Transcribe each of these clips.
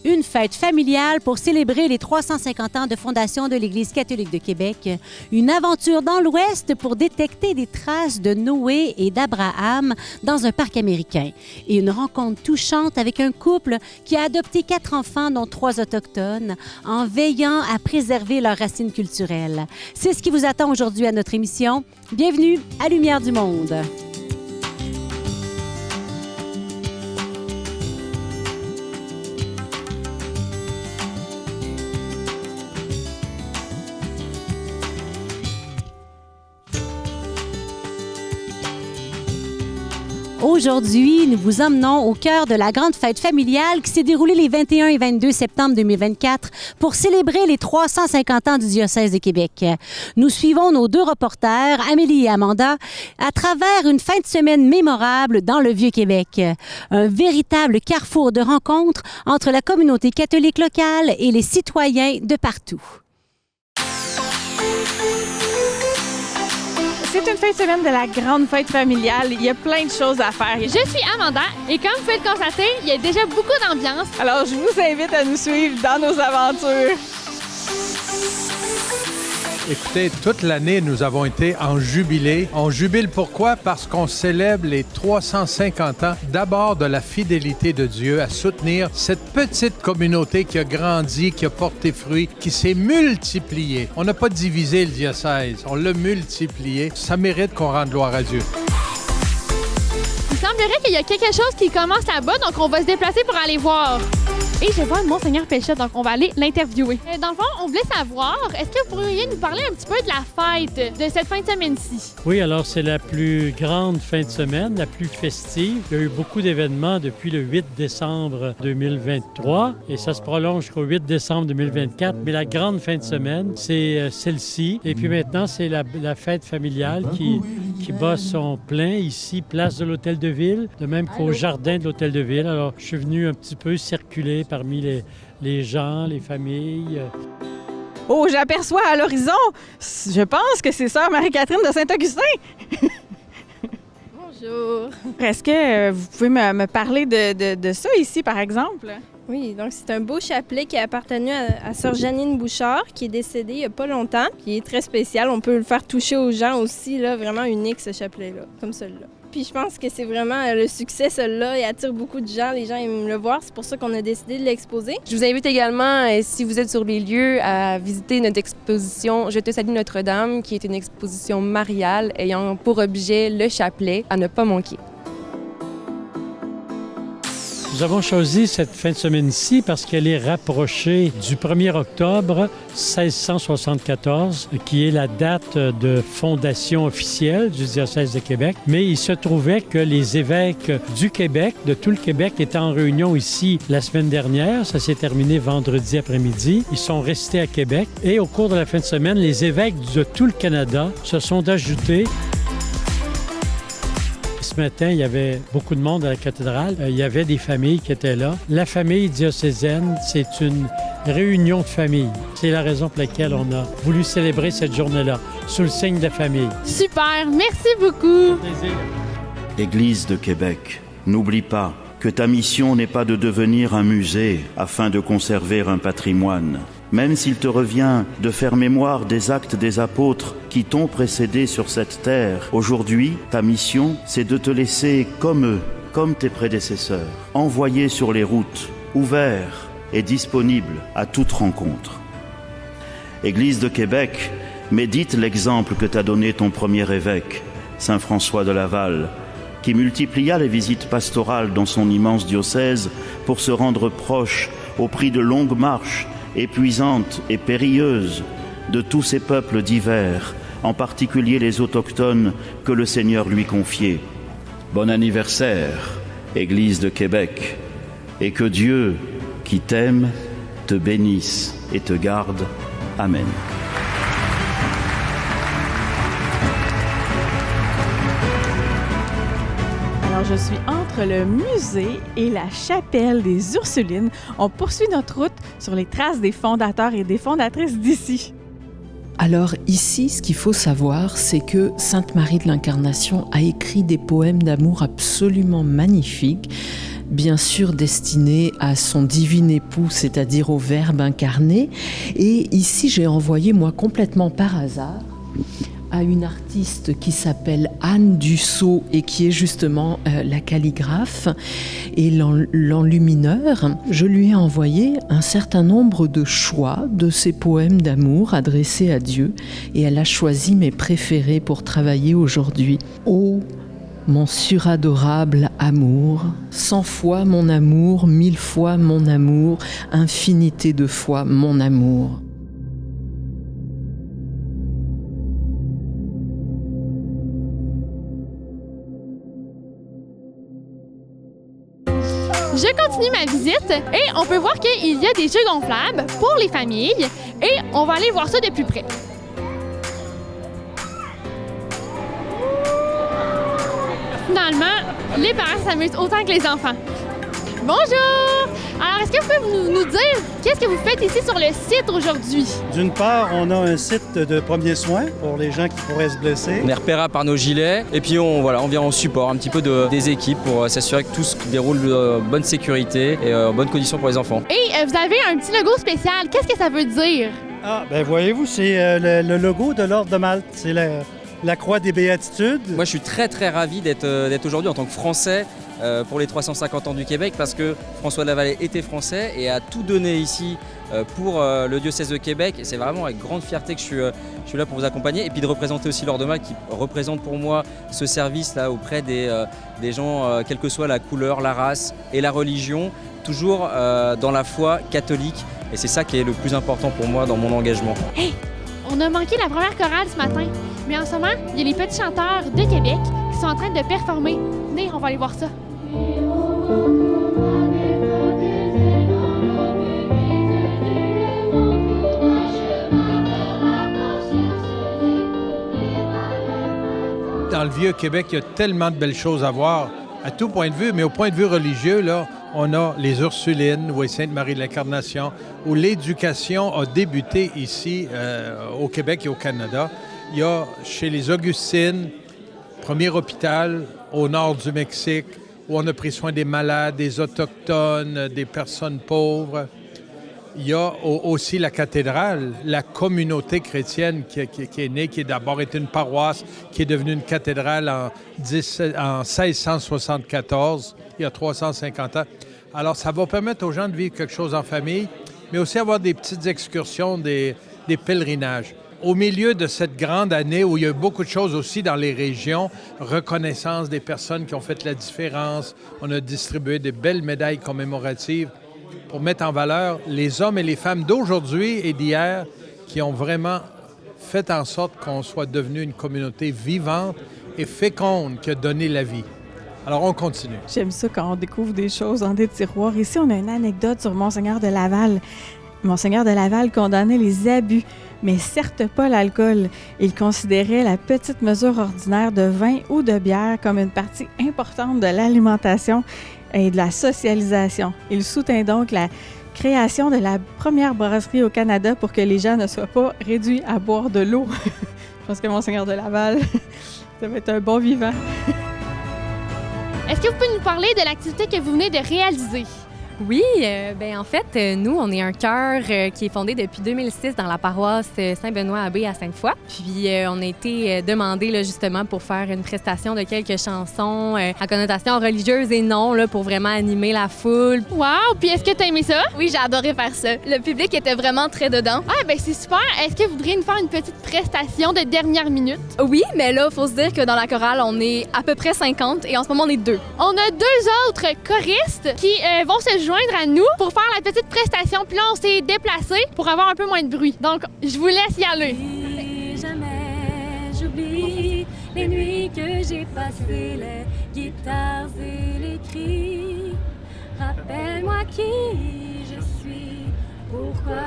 Une fête familiale pour célébrer les 350 ans de fondation de l'Église catholique de Québec. Une aventure dans l'Ouest pour détecter des traces de Noé et d'Abraham dans un parc américain. Et une rencontre touchante avec un couple qui a adopté 4 enfants, dont 3 autochtones, en veillant à préserver leurs racines culturelles. C'est ce qui vous attend aujourd'hui à notre émission. Bienvenue à Lumière du Monde. Aujourd'hui, nous vous emmenons au cœur de la grande fête familiale qui s'est déroulée les 21 et 22 septembre 2024 pour célébrer les 350 ans du diocèse de Québec. Nous suivons nos 2 reporters, Amélie et Amanda, à travers une fin de semaine mémorable dans le Vieux-Québec. Un véritable carrefour de rencontres entre la communauté catholique locale et les citoyens de partout. C'est une fin de semaine de la grande fête familiale. Il y a plein de choses à faire. Je suis Amanda et comme vous pouvez le constater, il y a déjà beaucoup d'ambiance. Alors, je vous invite à nous suivre dans nos aventures. Écoutez, toute l'année, nous avons été en jubilé. On jubile pourquoi? Parce qu'on célèbre les 350 ans d'abord de la fidélité de Dieu à soutenir cette petite communauté qui a grandi, qui a porté fruit, qui s'est multipliée. On n'a pas divisé le diocèse, on l'a multiplié. Ça mérite qu'on rende gloire à Dieu. Il semblerait qu'il y a quelque chose qui commence là-bas, donc on va se déplacer pour aller voir. Et je vois Monseigneur Péchette, donc on va aller l'interviewer. Dans le fond, on voulait savoir, est-ce que vous pourriez nous parler un petit peu de la fête de cette fin de semaine-ci? Oui, alors c'est la plus grande fin de semaine, la plus festive. Il y a eu beaucoup d'événements depuis le 8 décembre 2023 et ça se prolonge jusqu'au 8 décembre 2024. Mais la grande fin de semaine, c'est celle-ci. Et puis maintenant, c'est la fête familiale qui bat son plein ici, place de l'Hôtel de Ville, de même qu'au jardin de l'Hôtel de Ville. Alors, je suis venu un petit peu circuler parmi les gens, les familles. Oh, j'aperçois à l'horizon, je pense que c'est sœur Marie-Catherine de Saint-Augustin. Bonjour. Est-ce que vous pouvez me parler de ça ici, par exemple? Oui, donc c'est un beau chapelet qui a appartenu à sœur Janine Bouchard, qui est décédée il n'y a pas longtemps. Puis il est très spécial, on peut le faire toucher aux gens aussi, là, vraiment unique ce chapelet-là, comme celui-là. Puis je pense que c'est vraiment le succès, celui-là, il attire beaucoup de gens, les gens aiment le voir, c'est pour ça qu'on a décidé de l'exposer. Je vous invite également, si vous êtes sur les lieux, à visiter notre exposition « Je te salue Notre-Dame », qui est une exposition mariale ayant pour objet le chapelet à ne pas manquer. Nous avons choisi cette fin de semaine-ci parce qu'elle est rapprochée du 1er octobre 1674, qui est la date de fondation officielle du diocèse de Québec. Mais il se trouvait que les évêques du Québec, de tout le Québec, étaient en réunion ici la semaine dernière. Ça s'est terminé vendredi après-midi. Ils sont restés à Québec. Et au cours de la fin de semaine, les évêques de tout le Canada se sont ajoutés. Ce matin, il y avait beaucoup de monde à la cathédrale. Il y avait des familles qui étaient là. La famille diocésaine, c'est une réunion de famille. C'est la raison pour laquelle on a voulu célébrer cette journée-là, sous le signe de la famille. Super, merci beaucoup. Plaisir. Église de Québec, n'oublie pas que ta mission n'est pas de devenir un musée afin de conserver un patrimoine. Même s'il te revient de faire mémoire des actes des apôtres qui t'ont précédé sur cette terre, aujourd'hui, ta mission, c'est de te laisser comme eux, comme tes prédécesseurs, envoyés sur les routes, ouverts et disponibles à toute rencontre. Église de Québec, médite l'exemple que t'a donné ton premier évêque, Saint François de Laval, qui multiplia les visites pastorales dans son immense diocèse pour se rendre proche, au prix de longues marches, épuisante et périlleuse de tous ces peuples divers, en particulier les autochtones que le Seigneur lui confiait. Bon anniversaire, Église de Québec, et que Dieu, qui t'aime, te bénisse et te garde. Amen. Alors, je suis entre le musée et la chapelle des Ursulines. On poursuit notre route sur les traces des fondateurs et des fondatrices d'ici. Alors ici, ce qu'il faut savoir, c'est que Sainte Marie de l'Incarnation a écrit des poèmes d'amour absolument magnifiques. bien sûr destinée à son divin époux, c'est-à-dire au Verbe incarné. Et ici, j'ai envoyé, moi, complètement par hasard, à une artiste qui s'appelle Anne Dussault et qui est justement la calligraphe et l'enlumineur. Je lui ai envoyé un certain nombre de choix de ses poèmes d'amour adressés à Dieu et elle a choisi mes préférés pour travailler aujourd'hui. Oh, mon suradorable amour, 100 fois mon amour, 1000 fois mon amour, infinité de fois mon amour. Je continue ma visite et on peut voir qu'il y a des jeux gonflables pour les familles et on va aller voir ça de plus près. Finalement, les parents s'amusent autant que les enfants. Bonjour! Alors, est-ce que vous pouvez nous dire qu'est-ce que vous faites ici sur le site aujourd'hui? D'une part, on a un site de premiers soins pour les gens qui pourraient se blesser. On est repérable par nos gilets et puis on vient en support un petit peu des équipes pour s'assurer que tout se déroule en bonne sécurité et en bonnes conditions pour les enfants. Et vous avez un petit logo spécial. Qu'est-ce que ça veut dire? Ah, ben voyez-vous, c'est le logo de l'Ordre de Malte. C'est la Croix des Béatitudes. Moi, je suis très, très ravi d'être aujourd'hui en tant que Français pour les 350 ans du Québec parce que François de Laval était français et a tout donné ici pour le diocèse de Québec. Et c'est vraiment avec grande fierté que je suis là pour vous accompagner et puis de représenter aussi l'Ordre de Malte qui représente pour moi ce service là auprès des gens, quelle que soit la couleur, la race et la religion, toujours dans la foi catholique. Et c'est ça qui est le plus important pour moi dans mon engagement. Hey! On a manqué la première chorale ce matin, mais en ce moment, il y a les petits chanteurs de Québec qui sont en train de performer. Venez, on va aller voir ça. Dans le Vieux-Québec, il y a tellement de belles choses à voir, à tout point de vue, mais au point de vue religieux, là, on a les Ursulines, ou Sainte-Marie de l'Incarnation, où l'éducation a débuté ici, au Québec et au Canada. Il y a chez les Augustines, premier hôpital au nord du Mexique, où on a pris soin des malades, des autochtones, des personnes pauvres. Il y a aussi la cathédrale, la communauté chrétienne qui est née, qui d'abord été une paroisse, qui est devenue une cathédrale en 1674, il y a 350 ans. Alors, ça va permettre aux gens de vivre quelque chose en famille, mais aussi avoir des petites excursions, des pèlerinages. Au milieu de cette grande année où il y a eu beaucoup de choses aussi dans les régions, reconnaissance des personnes qui ont fait la différence, on a distribué des belles médailles commémoratives pour mettre en valeur les hommes et les femmes d'aujourd'hui et d'hier qui ont vraiment fait en sorte qu'on soit devenu une communauté vivante et féconde qui a donné la vie. Alors, on continue. J'aime ça quand on découvre des choses dans des tiroirs. Ici, on a une anecdote sur Monseigneur de Laval. Monseigneur de Laval condamnait les abus, mais certes pas l'alcool. Il considérait la petite mesure ordinaire de vin ou de bière comme une partie importante de l'alimentation et de la socialisation. Il soutint donc la création de la première brasserie au Canada pour que les gens ne soient pas réduits à boire de l'eau. Je pense que Monseigneur de Laval, ça va être un bon vivant. Est-ce que vous pouvez nous parler de l'activité que vous venez de réaliser? Oui, en fait, nous, on est un chœur qui est fondé depuis 2006 dans la paroisse Saint-Benoît-Abbé à Sainte-Foy. Puis, on a été demandé là, justement pour faire une prestation de quelques chansons à connotation religieuse et non, là, pour vraiment animer la foule. Wow! Puis, est-ce que tu as aimé ça? Oui, j'ai adoré faire ça. Le public était vraiment très dedans. Ah, ben c'est super! Est-ce que vous voudriez nous faire une petite prestation de dernière minute? Oui, mais là, il faut se dire que dans la chorale, on est à peu près 50 et en ce moment, on est 2. On a 2 autres choristes qui vont se joindre à nous pour faire la petite prestation. Puis là, on s'est déplacé pour avoir un peu moins de bruit. Donc, je vous laisse y aller. Et jamais j'oublie les nuits que j'ai passées, les guitares et les cris. Rappelle-moi qui je suis, pourquoi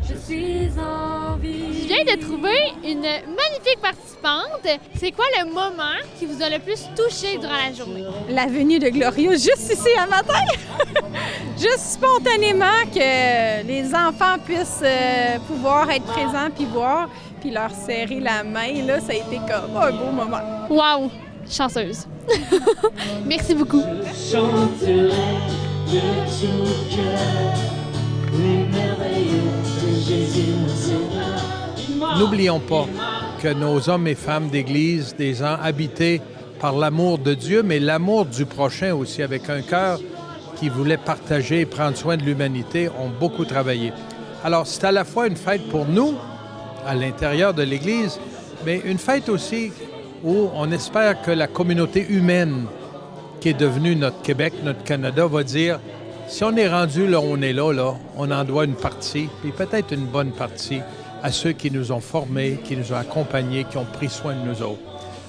je suis en vie. Je viens de trouver une magnifique participante. C'est quoi le moment qui vous a le plus touché durant la journée? La venue de Gloria, juste ici à matin. Juste spontanément que les enfants puissent pouvoir être présents puis voir, puis leur serrer la main, là, ça a été comme un beau moment. Wow! chanceuse. Merci beaucoup. N'oublions pas que nos hommes et femmes d'Église, des gens habités par l'amour de Dieu, mais l'amour du prochain aussi, avec un cœur qui voulait partager et prendre soin de l'humanité, ont beaucoup travaillé. Alors, c'est à la fois une fête pour nous, à l'intérieur de l'Église, mais une fête aussi où on espère que la communauté humaine qui est devenue notre Québec, notre Canada, va dire, si on est rendu là où on est là, on en doit une partie, puis peut-être une bonne partie, à ceux qui nous ont formés, qui nous ont accompagnés, qui ont pris soin de nous autres.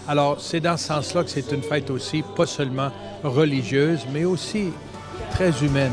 Alors, c'est dans ce sens-là que c'est une fête aussi, pas seulement religieuse, mais aussi très humaine.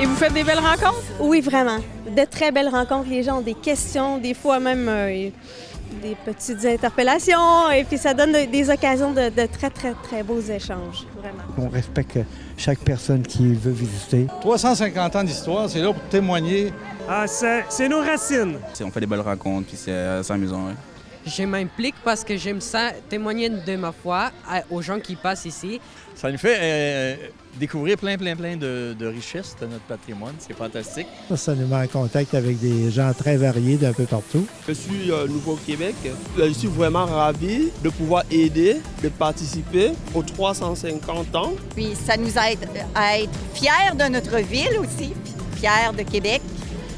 Et vous faites des belles rencontres? Oui, vraiment. De très belles rencontres. Les gens ont des questions, des fois même des petites interpellations. Et puis ça donne des occasions de très, très, très beaux échanges, vraiment. On respecte chaque personne qui veut visiter. 350 ans d'histoire, c'est là pour témoigner. C'est nos racines. On fait des belles rencontres, puis c'est amusant. Ouais. Je m'implique parce que j'aime ça, témoigner de ma foi aux gens qui passent ici. Ça nous fait découvrir plein de richesses de notre patrimoine. C'est fantastique. Ça nous met en contact avec des gens très variés d'un peu partout. Je suis nouveau au Québec. Je suis vraiment ravi de pouvoir aider, de participer aux 350 ans. Puis ça nous aide à être fiers de notre ville aussi, fiers de Québec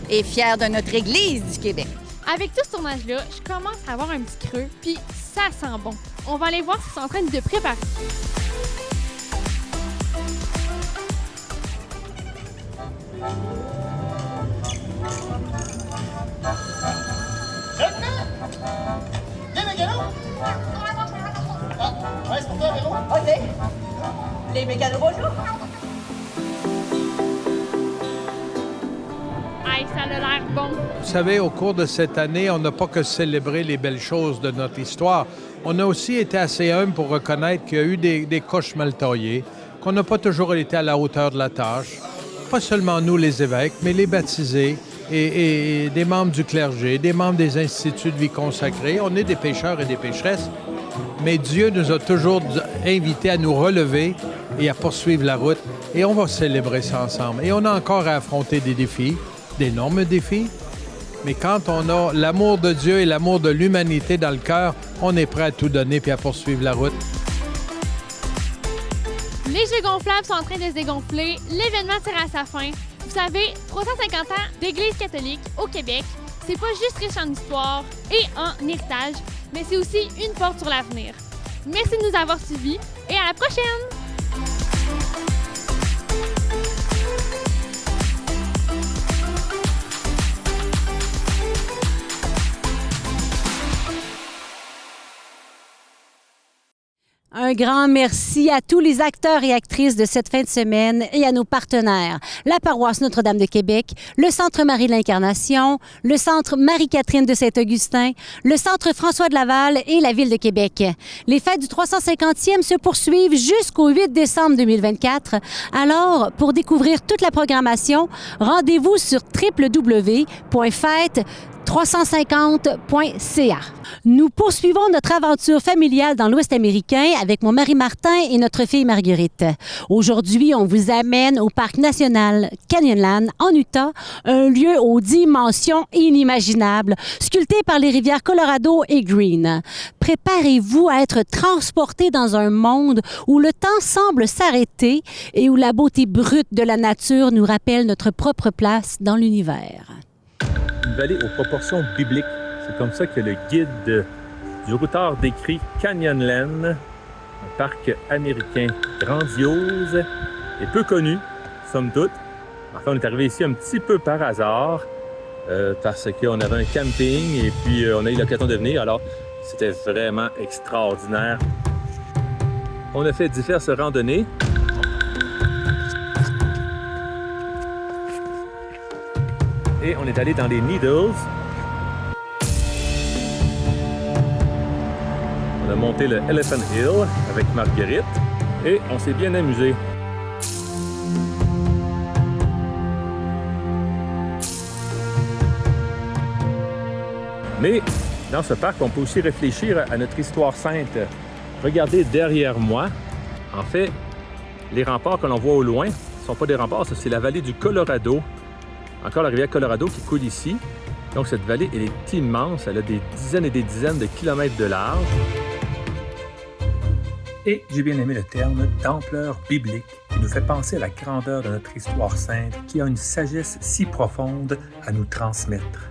et fiers de notre Église du Québec. Avec tout ce tournage-là, je commence à avoir un petit creux, puis ça sent bon. On va aller voir ce qu'ils sont en train de préparer. C'est pour toi, Véro. OK. Les mécanos, bonjour. Aïe, ça a l'air bon. Vous savez, au cours de cette année, on n'a pas que célébré les belles choses de notre histoire. On a aussi été assez humble pour reconnaître qu'il y a eu des coches mal taillées, qu'on n'a pas toujours été à la hauteur de la tâche. Pas seulement nous, les évêques, mais les baptisés et des membres du clergé, des membres des instituts de vie consacrés. On est des pécheurs et des pécheresses, mais Dieu nous a toujours invités à nous relever et à poursuivre la route. Et on va célébrer ça ensemble. Et on a encore à affronter des défis, d'énormes défis. Mais quand on a l'amour de Dieu et l'amour de l'humanité dans le cœur, on est prêt à tout donner puis à poursuivre la route. Les jeux gonflables sont en train de se dégonfler. L'événement tire à sa fin. Vous savez, 350 ans d'Église catholique au Québec, c'est pas juste riche en histoire et en héritage, mais c'est aussi une porte sur l'avenir. Merci de nous avoir suivis et à la prochaine! Un grand merci à tous les acteurs et actrices de cette fin de semaine et à nos partenaires, la paroisse Notre-Dame de Québec, le Centre Marie de l'Incarnation, le Centre Marie-Catherine de Saint-Augustin, le Centre François de Laval et la Ville de Québec. Les fêtes du 350e se poursuivent jusqu'au 8 décembre 2024. Alors, pour découvrir toute la programmation, rendez-vous sur www.fête350.ca. Nous poursuivons notre aventure familiale dans l'Ouest américain avec mon mari Martin et notre fille Marguerite. Aujourd'hui, on vous amène au parc national Canyonland en Utah, un lieu aux dimensions inimaginables, sculpté par les rivières Colorado et Green. Préparez-vous à être transporté dans un monde où le temps semble s'arrêter et où la beauté brute de la nature nous rappelle notre propre place dans l'univers. Une vallée aux proportions bibliques. C'est comme ça que le guide du routard décrit Canyonland, un parc américain grandiose et peu connu, somme toute. Enfin, on est arrivé ici un petit peu par hasard parce qu'on avait un camping et puis on a eu l'occasion de venir. Alors, c'était vraiment extraordinaire. On a fait diverses randonnées. Et on est allé dans les Needles. On a monté le Elephant Hill avec Marguerite et on s'est bien amusé. Mais dans ce parc, on peut aussi réfléchir à notre histoire sainte. Regardez derrière moi. En fait, les remparts que l'on voit au loin ne sont pas des remparts, c'est la vallée du Colorado. Encore la rivière Colorado qui coule ici. Donc cette vallée, elle est immense. Elle a des dizaines et des dizaines de kilomètres de large. Et j'ai bien aimé le terme d'ampleur biblique qui nous fait penser à la grandeur de notre histoire sainte qui a une sagesse si profonde à nous transmettre.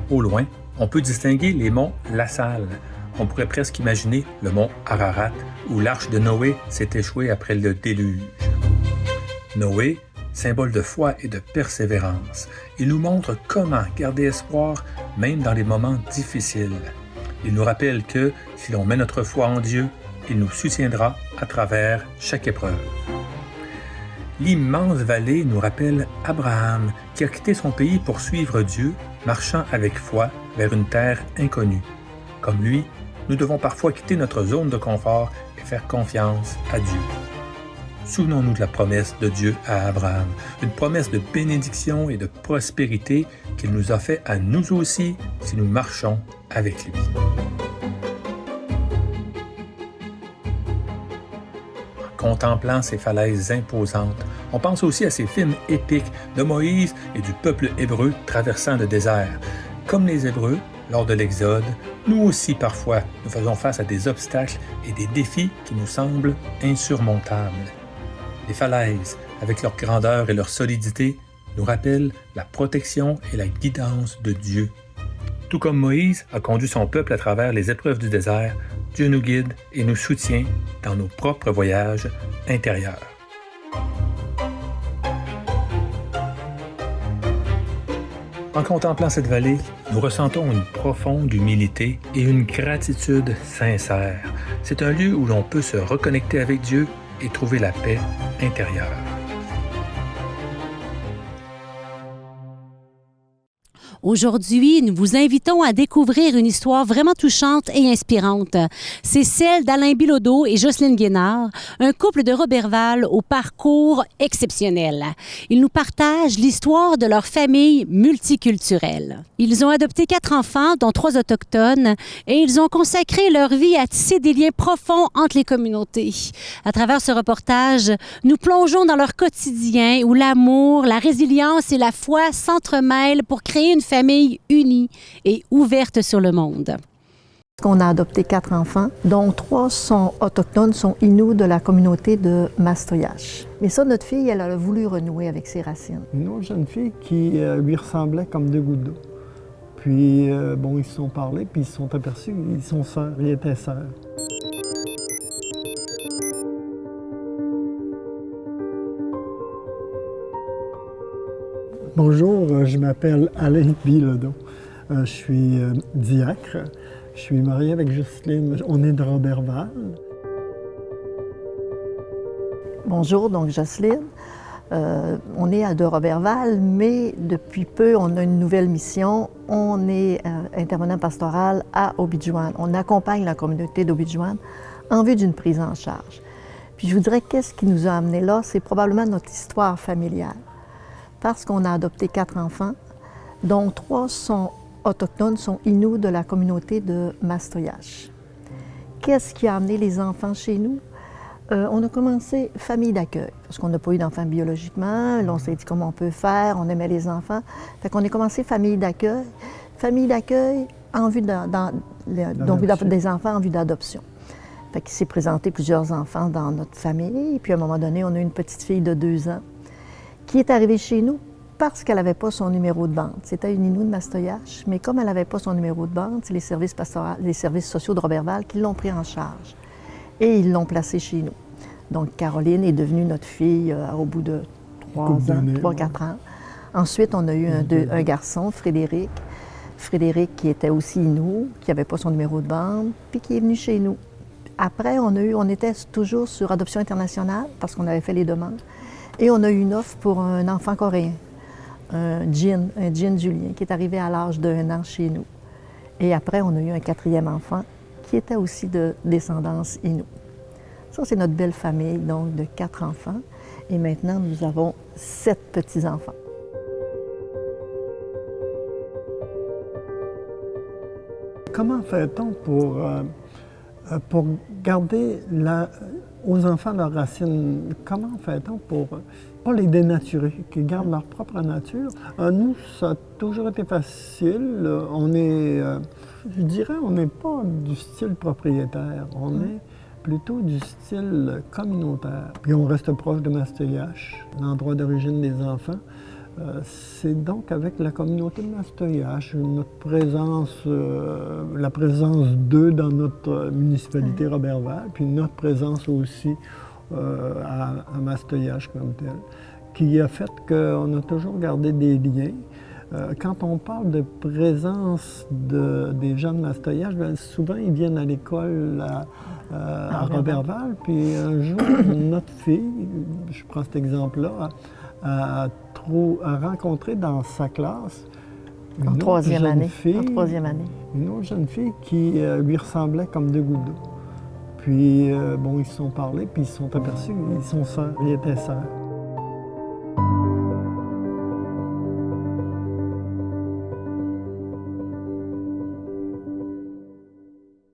Au loin, on peut distinguer les monts La Salle. On pourrait presque imaginer le mont Ararat, où l'arche de Noé s'est échouée après le déluge. Noé, symbole de foi et de persévérance, il nous montre comment garder espoir même dans les moments difficiles. Il nous rappelle que si l'on met notre foi en Dieu, il nous soutiendra à travers chaque épreuve. L'immense vallée nous rappelle Abraham qui a quitté son pays pour suivre Dieu, marchant avec foi vers une terre inconnue. Comme lui, nous devons parfois quitter notre zone de confort et faire confiance à Dieu. Souvenons-nous de la promesse de Dieu à Abraham, une promesse de bénédiction et de prospérité qu'il nous a fait à nous aussi si nous marchons avec lui. Contemplant ces falaises imposantes, on pense aussi à ces films épiques de Moïse et du peuple hébreu traversant le désert. Comme les Hébreux, lors de l'Exode, nous aussi parfois nous faisons face à des obstacles et des défis qui nous semblent insurmontables. Les falaises, avec leur grandeur et leur solidité, nous rappellent la protection et la guidance de Dieu. Tout comme Moïse a conduit son peuple à travers les épreuves du désert, Dieu nous guide et nous soutient dans nos propres voyages intérieurs. En contemplant cette vallée, nous ressentons une profonde humilité et une gratitude sincère. C'est un lieu où l'on peut se reconnecter avec Dieu et trouver la paix intérieure. Aujourd'hui, nous vous invitons à découvrir une histoire vraiment touchante et inspirante. C'est celle d'Alain Bilodeau et Jocelyne Guénard, un couple de Roberval au parcours exceptionnel. Ils nous partagent l'histoire de leur famille multiculturelle. Ils ont adopté 4 enfants, dont 3 autochtones, et ils ont consacré leur vie à tisser des liens profonds entre les communautés. À travers ce reportage, nous plongeons dans leur quotidien où l'amour, la résilience et la foi s'entremêlent pour créer une famille unie et ouverte sur le monde. On a adopté 4 enfants, dont 3 sont autochtones, sont Inuits de la communauté de Mastoyache. Mais ça, notre fille, elle a voulu renouer avec ses racines. Une autre jeune fille qui lui ressemblait comme 2 gouttes d'eau. Puis, ils se sont parlé, puis ils se sont aperçus qu'ils sont sœurs, ils étaient sœurs. Bonjour, je m'appelle Alain Bilodeau. Je suis diacre. Je suis marié avec Jocelyne. On est de Roberval. Bonjour, donc Jocelyne. On est de Roberval, mais depuis peu, on a une nouvelle mission. On est intervenant pastoral à Obidjouane. On accompagne la communauté d'Obidjouane en vue d'une prise en charge. Puis je vous dirais, qu'est-ce qui nous a amenés là? C'est probablement notre histoire familiale. Parce qu'on a adopté 4 enfants, dont 3 sont autochtones, sont Inuits de la communauté de Mastoyache. Qu'est-ce qui a amené les enfants chez nous? On a commencé famille d'accueil, parce qu'on n'a pas eu d'enfants biologiquement. Là, on s'est dit comment on peut faire, on aimait les enfants. Fait qu'on a commencé famille d'accueil en vue des enfants en vue d'adoption. Fait qu'il s'est présenté plusieurs enfants dans notre famille. Et puis à un moment donné, on a eu une petite fille de 2 ans qui est arrivée chez nous parce qu'elle n'avait pas son numéro de bande. C'était une Inuit de Mastoyache, mais comme elle n'avait pas son numéro de bande, c'est les services sociaux de Roberval qui l'ont pris en charge. Et ils l'ont placée chez nous. Donc Caroline est devenue notre fille au bout de 3-4 ans. Ensuite, on a eu un garçon, Frédéric. Frédéric, qui était aussi Innu, qui n'avait pas son numéro de bande, puis qui est venu chez nous. Après, on était toujours sur adoption internationale, parce qu'on avait fait les demandes, et on a eu une offre pour un enfant coréen, un Jin Julien, qui est arrivé à l'âge d'1 an chez nous. Et après, on a eu un 4e enfant, qui était aussi de descendance Innu. Ça, c'est notre belle famille, donc de 4 enfants. Et maintenant, nous avons 7 petits-enfants. Comment fait-on pour garder aux enfants leurs racines? Comment fait-on pour pas les dénaturer, qu'ils gardent leur propre nature? Nous, ça a toujours été facile. On est, je dirais, on n'est pas du style propriétaire. On est plutôt du style communautaire. Puis on reste proche de Mastoyache, l'endroit d'origine des enfants. C'est donc avec la communauté de Mastoyache, notre présence, la présence d'eux dans notre municipalité Roberval, puis notre présence aussi à Mastoyache comme telle, qui a fait qu'on a toujours gardé des liens. Quand on parle de présence des gens de Mastoyache, bien, souvent ils viennent à l'école à Roberval, puis un jour, notre fille, je prends cet exemple-là, a rencontré dans sa classe une autre jeune fille qui lui ressemblait comme 2 gouttes d'eau. Puis, bon, ils se sont parlé, puis ils se sont aperçus qu'ils sont sœurs, ils étaient sœurs.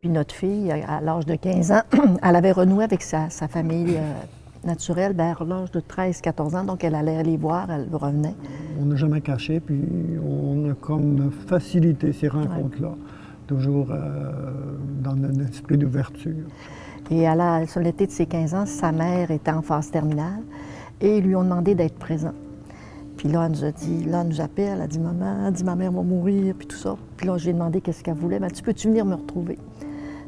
Puis notre fille, à l'âge de 15 ans, elle avait renoué avec sa famille naturelle vers l'âge de 13-14 ans, donc elle allait les voir, elle revenait. On n'a jamais caché, puis on a comme facilité ces rencontres-là, toujours dans un esprit d'ouverture. Et sur l'été de ses 15 ans, sa mère était en phase terminale et ils lui ont demandé d'être présent. Puis là, elle nous a dit, là, elle nous appelle, elle a dit, maman, ma mère va mourir, puis tout ça. Puis là, je lui ai demandé qu'est-ce qu'elle voulait. Elle a dit, peux-tu venir me retrouver?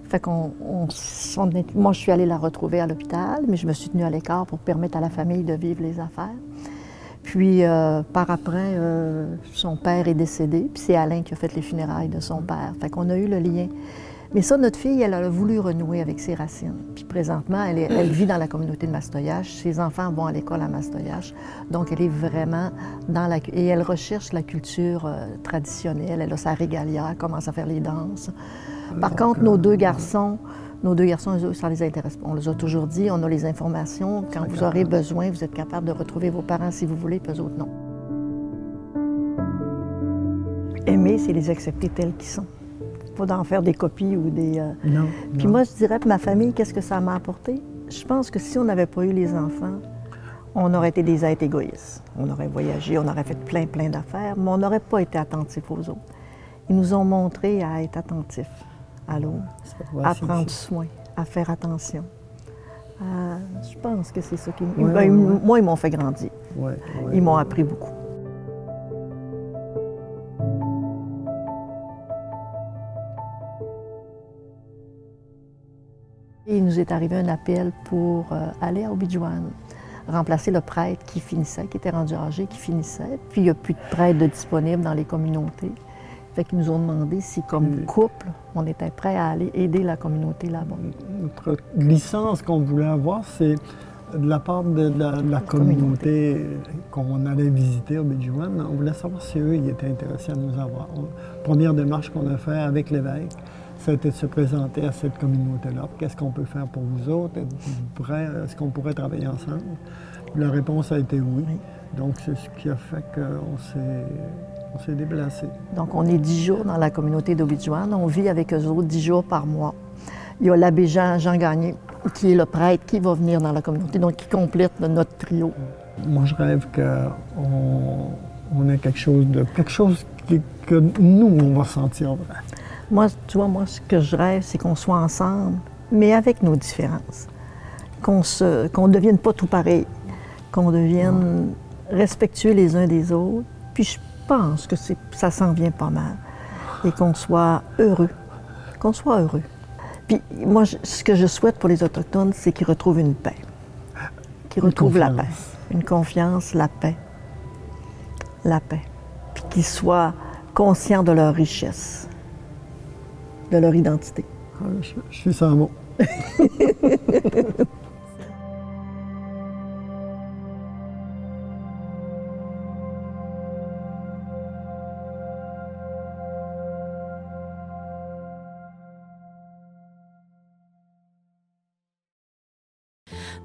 Fait moi, je suis allée la retrouver à l'hôpital, mais je me suis tenue à l'écart pour permettre à la famille de vivre les affaires. Puis, par après, son père est décédé, puis c'est Alain qui a fait les funérailles de son père. Fait qu'on a eu le lien. Mais ça, notre fille, elle a voulu renouer avec ses racines. Puis présentement, elle vit dans la communauté de Mastoyache. Ses enfants vont à l'école à Mastoyache. Donc, elle est vraiment dans la... Et elle recherche la culture traditionnelle. Elle a sa régalia, elle commence à faire les danses. Par contre, nos deux garçons, eux, ça les intéresse pas. On les a toujours dit, on a les informations. Quand vous aurez besoin, vous êtes capable de retrouver vos parents si vous voulez, puis eux autres, non. Aimer, c'est les accepter tels qu'ils sont. Pas d'en faire des copies ou des... Non. Puis moi, je dirais, pour ma famille, qu'est-ce que ça m'a apporté? Je pense que si on n'avait pas eu les enfants, on aurait été des êtres égoïstes. On aurait voyagé, on aurait fait plein d'affaires, mais on n'aurait pas été attentifs aux autres. Ils nous ont montré à être attentifs à l'autre, à prendre soin, à faire attention. Je pense que c'est ça qui... Moi, ils m'ont fait grandir. Ils m'ont appris beaucoup. Il nous est arrivé un appel pour aller à Obidjouane, remplacer le prêtre qui finissait, qui était rendu âgé, qui finissait. Puis il n'y a plus de prêtre de disponible dans les communautés. Fait qu'ils nous ont demandé si, comme couple, on était prêt à aller aider la communauté là-bas. Notre licence qu'on voulait avoir, c'est de la part de la communauté qu'on allait visiter au Obidjouane. On voulait savoir si eux, ils étaient intéressés à nous avoir. Première démarche qu'on a faite avec l'évêque, c'était de se présenter à cette communauté-là. Qu'est-ce qu'on peut faire pour vous autres? Est-ce qu'on pourrait travailler ensemble? La réponse a été oui. Donc, c'est ce qui a fait qu'on s'est déplacé. Donc, on est 10 jours dans la communauté d'Obidjouane. On vit avec eux autres 10 jours par mois. Il y a l'abbé Jean Gagné, qui est le prêtre qui va venir dans la communauté, donc qui complète notre trio. Moi, je rêve qu'on ait quelque chose que nous, on va sentir vrai. Moi, tu vois, ce que je rêve, c'est qu'on soit ensemble, mais avec nos différences. Qu'on ne devienne pas tout pareil, qu'on devienne respectueux les uns des autres. Puis je pense que ça s'en vient pas mal. Et qu'on soit heureux. Puis moi, ce que je souhaite pour les Autochtones, c'est qu'ils retrouvent une paix. Qu'ils retrouvent la paix. Une confiance, la paix. La paix. Puis qu'ils soient conscients de leur richesse, de leur identité. Je suis sans mots.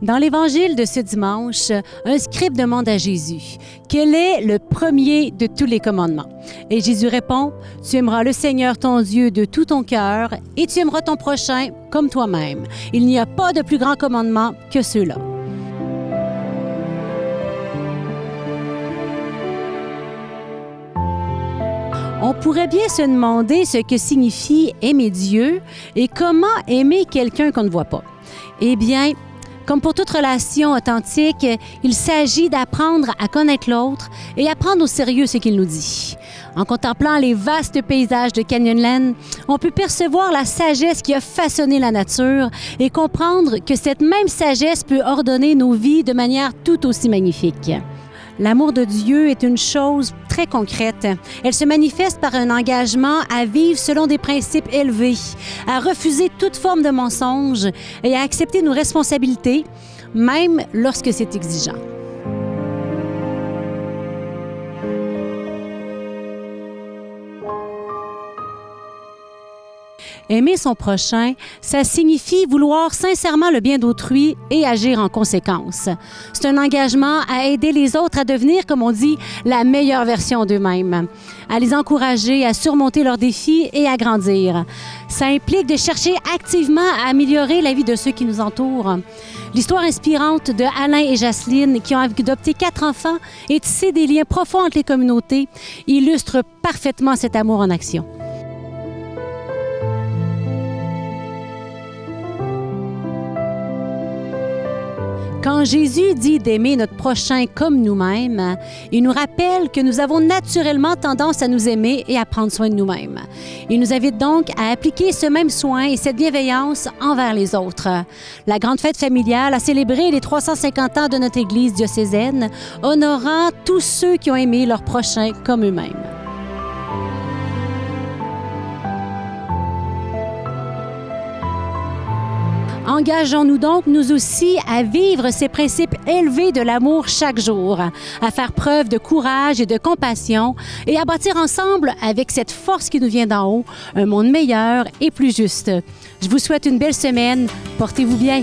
Dans l'Évangile de ce dimanche, un scribe demande à Jésus « Quel est le premier de tous les commandements? » Et Jésus répond « Tu aimeras le Seigneur ton Dieu de tout ton cœur et tu aimeras ton prochain comme toi-même. Il n'y a pas de plus grand commandement que ceux-là. » On pourrait bien se demander ce que signifie aimer Dieu et comment aimer quelqu'un qu'on ne voit pas. Eh bien, comme pour toute relation authentique, il s'agit d'apprendre à connaître l'autre et à prendre au sérieux ce qu'il nous dit. En contemplant les vastes paysages de Canyonland, on peut percevoir la sagesse qui a façonné la nature et comprendre que cette même sagesse peut ordonner nos vies de manière tout aussi magnifique. L'amour de Dieu est une chose très concrète. Elle se manifeste par un engagement à vivre selon des principes élevés, à refuser toute forme de mensonge et à accepter nos responsabilités, même lorsque c'est exigeant. Aimer son prochain, ça signifie vouloir sincèrement le bien d'autrui et agir en conséquence. C'est un engagement à aider les autres à devenir, comme on dit, la meilleure version d'eux-mêmes, à les encourager à surmonter leurs défis et à grandir. Ça implique de chercher activement à améliorer la vie de ceux qui nous entourent. L'histoire inspirante de Alain et Jocelyne, qui ont adopté 4 enfants et tissé des liens profonds entre les communautés, illustre parfaitement cet amour en action. Quand Jésus dit d'aimer notre prochain comme nous-mêmes, il nous rappelle que nous avons naturellement tendance à nous aimer et à prendre soin de nous-mêmes. Il nous invite donc à appliquer ce même soin et cette bienveillance envers les autres. La grande fête familiale a célébré les 350 ans de notre Église diocésaine, honorant tous ceux qui ont aimé leur prochain comme eux-mêmes. Engageons-nous donc, nous aussi, à vivre ces principes élevés de l'amour chaque jour, à faire preuve de courage et de compassion et à bâtir ensemble, avec cette force qui nous vient d'en haut, un monde meilleur et plus juste. Je vous souhaite une belle semaine. Portez-vous bien.